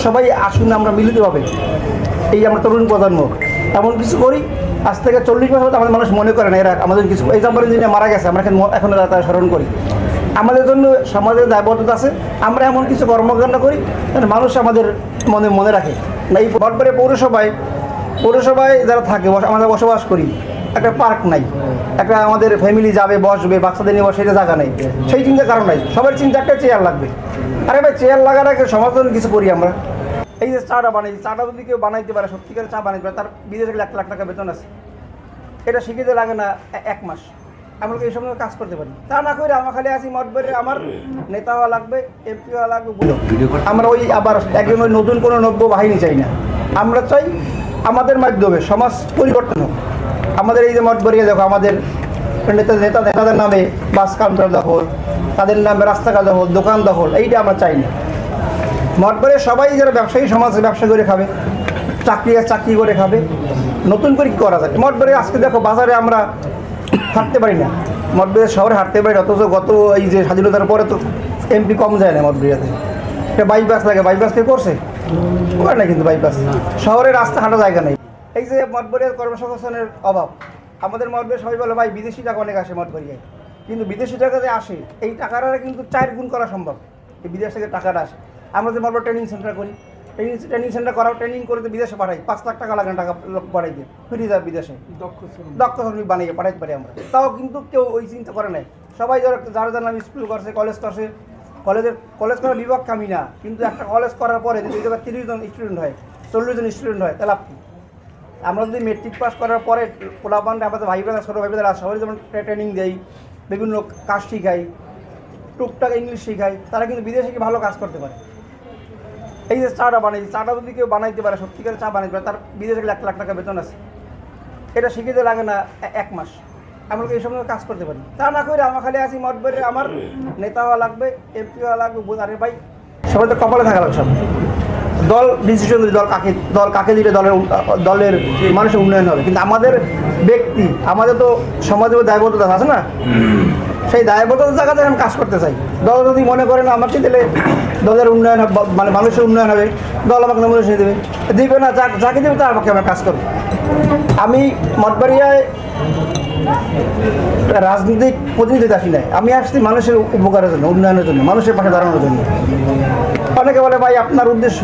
সবাই আসুন আমরা মিলিতভাবে এই আমরা তরুণ প্রজন্ম এমন কিছু করি, আজ থেকে 40 বছর আমাদের মানুষ মনে করে না এরা আমাদের কিছু, এই জাম্পার ইঞ্জিনিয়ার মারা গেছে আমরা এখন তারা স্মরণ করি। আমাদের জন্য সমাজের দায়বদ্ধতা আছে, আমরা এমন কিছু কর্মকাণ্ড করি মানুষ আমাদের মনে রাখে না। এই বটবাড়ি পৌরসভায় যারা থাকে আমরা বসবাস করি, একটা পার্ক নাই, একটা আমাদের ফ্যামিলি যাবে বসবে বাচ্চাদের নিয়ে বসে, সেটা জায়গা নেই, সেই চিন্তার কারণ নাই। সবার চিন্তা একটা চেয়ার লাগবে। আরে ভাই চেয়ার লাগার আগে সমাজের কিছু করি আমরা। এই যে চাটা বানাইছি, চাটা যদি কেউ বানাইতে পারে, সত্যিকারের চা বানাইতে পারে, তার বিদেশে গেলে 1 লাখ টাকা বেতন আছে। এটা শিখিতে লাগে না 1 মাস, আমরা এই সময় কাজ করতে পারি। তা না করে আমার খালি আছি মঠবাড়ি, আমার নেতা হওয়া লাগবে, এমপি হওয়া লাগবে। আমরা ওই আবার একজন ওই নতুন কোনো নব্য বাহিনী চাই না। আমরা চাই আমাদের মাধ্যমে সমাজ পরিবর্তন হোক। আমাদের এই যে মঠবাড়ি দেখো, আমাদের নেতাদের নামে বাস কাউন্টার দখল, তাদের নামে রাস্তাঘাট দখল, দোকান দখল, এইটা আমরা চাই না। মঠবাড়ির সবাই যারা ব্যবসায়ী সমাজে ব্যবসা করে খাবে, চাকরি করে খাবে, নতুন করে কী করা যায়। মঠবাড়ি আজকে দেখো বাজারে আমরা হাঁটতে পারি না, মঠবাড়ি শহরে হাঁটতে পারি না, অথচ গত এই যে স্বাধীনতার পরে তো এমপি কম যায় না মঠবাড়িতে। একটা বাইপাস লাগে, বাইপাসকে করছে করে না, কিন্তু বাইপাস শহরে রাস্তা হাঁটা জায়গা নেই। এই যে মঠবাড়ির কর্মসংস্থানের অভাব, আমাদের মঠবাড়ি সবাই বলে ভাই বিদেশি টাকা অনেক আসে মঠবাড়িয়ায়, কিন্তু বিদেশি টাকা যে আসে এই টাকাটা কিন্তু 4 গুণ করা সম্ভব। এই বিদেশ থেকে টাকাটা আসে। আমরা যে মঠবাড়ি ট্রেনিং সেন্টার করি, ট্রেনিং সেন্টার করাও, ট্রেনিং করে বিদেশে পাঠাই, 5 লাখ টাকা লাগে না, টাকা পাঠাই দিয়ে ফিরে যায় বিদেশে, দক্ষ শ্রমিক বানিয়ে পাঠাইতে পারি আমরা। তাও কিন্তু কেউ ওই চিন্তা করে নাই। সবাই যারা নাম স্কুল করছে, কলেজ করছে, কলেজ করার বিভাগ কামি না, কিন্তু একটা কলেজ করার পরে যদি 30 জন স্টুডেন্ট হয়, 40 জন স্টুডেন্ট হয়, তাহলে আপনি আমরা যদি মেট্রিক পাস করার পরে পোলাপান আমাদের ভাই বোনেরা, ছোটো ভাই বোনেরা সবাই যেমন ট্রেনিং দেয়, বিভিন্ন কাজ শিখাই, টুকটাক ইংলিশ শিখাই, তারা কিন্তু বিদেশে কি ভালো কাজ করতে পারে। এই যে চাটা বানাইছি, চাটা যদি কেউ বানাইতে পারে, সত্যিকারের চা বানাইতে পারে, তার বিদেশে গেলে 1 লাখ টাকা বেতন আছে। এটা শিখিতে লাগে না 1 মাস, আমরা এই সময় কাজ করতে পারি। তা না করে আমার খালি আছি মঠবাড়ি, আমার নেতা হওয়া লাগবে, এমপি হওয়া লাগবে। আরে ভাই সবাই তো কপালে থাকা লাগবে। সব দল ডিসিশন দিলে দল কাকে দিলে দলের মানুষের উন্নয়ন হবে, কিন্তু আমাদের ব্যক্তি, আমাদের তো সমাজের দায়বদ্ধতা আছে না, সেই দায়বদ্ধতার জায়গাতে আমি কাজ করতে চাই। দল যদি মনে করে না আমাকে দিলে দলের উন্নয়ন হবে, মানে মানুষের উন্নয়ন হবে, দল আমাকে নমিনেশন দিবে না, যাকে দেবে তার আমাকে আমরা কাজ করব। আমি মঠবাড়িয়ায় রাজনৈতিক প্রতিনিধিত্ব আসি নাই, আমি আসছি মানুষের উপকারের জন্য, উন্নয়নের জন্য, মানুষের পাশে দাঁড়ানোর জন্য। অনেকে বলে ভাই আপনার উদ্দেশ্য,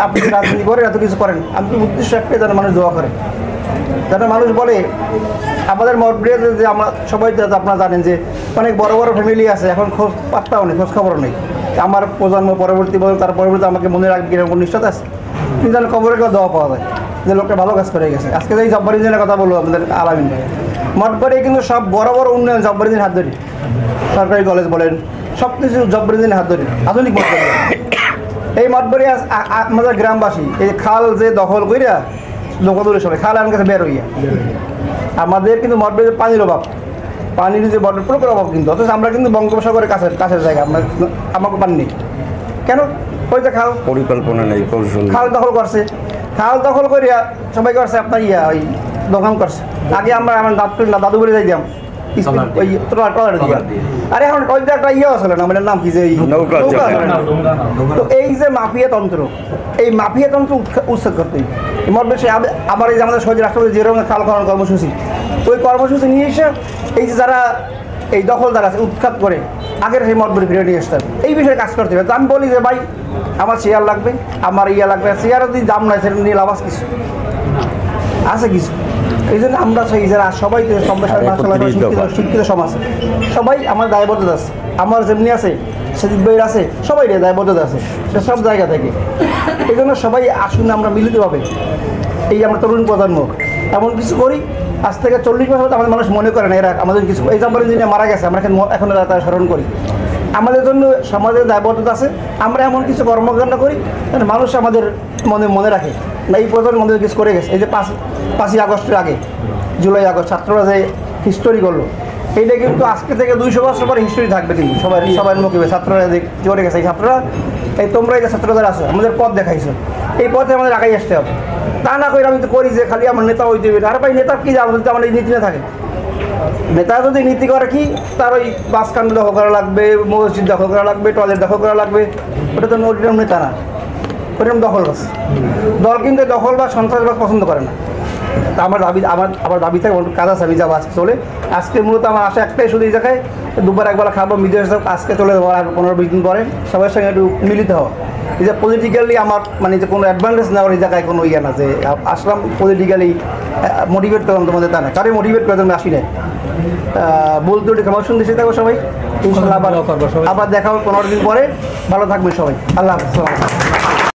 আপনি রাজনীতি করেন, এত কিছু করেন। আমি উদ্দেশ্য একটাই, যেন মানুষ দোয়া করে, যেন মানুষ বলে। আমাদের মঠবাড়িয়াতে যে আমরা সবাই আপনারা জানেন যে অনেক বড় বড় ফ্যামিলি আছে, এখন খোঁজ পাত্তাও নেই, খোঁজ খবরও নেই। আমার প্রজন্ম পরবর্তী বছর, তার পরবর্তী আমাকে মনে রাখবে এরকম নিশ্চয়তা আছে, কিন্তু যেন খবরের কথা দেওয়া পাওয়া যায় যে লোকটা ভালো কাজ করে গেছে। আজকে এই জব্বার ইঞ্জিনের কথা বলবো আমাদের আলামিন ভাই, মঠবাড়ি কিন্তু সব বড় বড় উন্নয়ন জব্বার ইঞ্জিনের হাত ধরে, সরকারি কলেজ বলেন, সব কিছু জব্বার ইঞ্জিনের হাত ধরে, আধুনিক মঠবাড়ি। এই মঠবাড়ি আমাদের গ্রামবাসী এই খাল যে দখল করিয়া লোকদূরে সবাই খাল আমার কাছে বের হইয়া, আমাদের কিন্তু মঠবাড়িতে পানির অভাব, পানির যে বড় প্রচুর অভাব, কিন্তু অথচ আমরা কিন্তু বঙ্গোপসাগরের কাছের জায়গা, আমাকে পানি নেই কেন? ওই যে খাল পরিকল্পনা নেই, খাল দখল করছে, খাল দখল করিয়া সবাই করছে আপনার ওই দোকান করছে। আগে আমরা আমার দাদু বলে যাইতাম ওই ট্রলার দিয়া, আরে এখন ওই যে একটা আসলে না, মানে নাম কি যে নৌকা। তো এই যে মাফিয়া তন্ত্র, এই মাফিয়া তন্ত্র উচ্ছেদ করতে মঠবাড়ি। আবার এই যে আমাদের শহীদ রাষ্ট্রপতি যেরকম খাল খনন কর্মসূচি, ওই কর্মসূচি নিয়ে এসে এই যে যারা এই দখলদার আছে উৎখাত করে আগের সেই মঠবাড়ি ফিরে নিয়ে আসতে হবে, এই বিষয়ে কাজ করতে হবে। তো আমি বলি যে ভাই আমার চেয়ার লাগবে, আমার লাগবে, চেয়ার যদি দাম নয় সেটা নিয়ে লাভ কিছু আছে কিছু। এই জন্য আমরা চাই যারা সবাই শিক্ষিত সমাজ, সবাই আমার দায়বদ্ধতা আছে, আমার যেমনি আছে সেদিক ভাইয়ের আছে, সবাই দায়বদ্ধতা আছে সব জায়গা থেকে। এই জন্য সবাই আসুন আমরা মিলিতভাবে এই আমরা তরুণ প্রজন্ম এমন কিছু করি, আজ থেকে 40 বছর আমাদের মানুষ মনে করে না এরা আমাদের কিছু, এই জাম্পার ইঞ্জিনিয়ার মারা গেছে আমরা এখন তারা স্মরণ করি। আমাদের জন্য সমাজের দায়বদ্ধতা আছে, আমরা এমন কিছু কর্মকাণ্ড করি মানুষ আমাদের মনে রাখে না। এই প্রজন্ম মধ্যে কিছু করে গেছে। এই যে 5ই আগস্টের আগে, জুলাই আগস্ট ছাত্ররা যে হিস্টোরি করলো, এইটা কিন্তু আজকে থেকে 200 বছর পরে হিস্টোরি থাকবে, কিন্তু সবার মুখে ছাত্ররা যে করে গেছে, এই ছাত্ররা, এই তোমরা এই যে ছাত্র যারা আছো আমাদের পথ দেখাইছো, এই পথে আমাদের আগাই আসতে হবে। তা না করে আমি তো করি যে খালি আমার নেতা হইতে হবে, আর ভাই নেতার কী যাবো যদি আমার এই নীতি না থাকে। নেতা যদি নীতি করে কি, তার ওই বাস স্ট্যান্ড দখল করা লাগবে, মসজিদ দখল করা লাগবে, টয়লেট দখল করা লাগবে, ওটা তো নেতা না। ওইরকম দখল আছে। দল কিন্তু দখল বা সন্ত্রাসবাদ পছন্দ করে না। তা আমার দাবি থাকে কাজ আছে, আমি যাবো আজকে চলে। আজকে মূলত আমার আশা একটাই, শুধু এই জায়গায় দুবার একবার খাবো, মিডিয়ার সাথে আজকে চলে যাবো, আর 15-20 দিন পরে সবার সঙ্গে একটু মিলিত হওয়া। এই যে পলিটিক্যালি আমার মানে যে কোনো অ্যাডভান্টেজ নেওয়ার এই জায়গায় কোনো ইয়ে না যে আসলাম পলিটিক্যালি মোটিভেট করলাম তোমাদের, তা না, কারোই মোটিভেট করে আমি আসি নাই। বলতে ওটি ক্ষমা শুনতে থাকবো সবাই, ইনশাল্লাহ আবার দেখা হবে 15 দিন পরে। ভালো থাকবেন সবাই, আল্লাহ হাফেজ।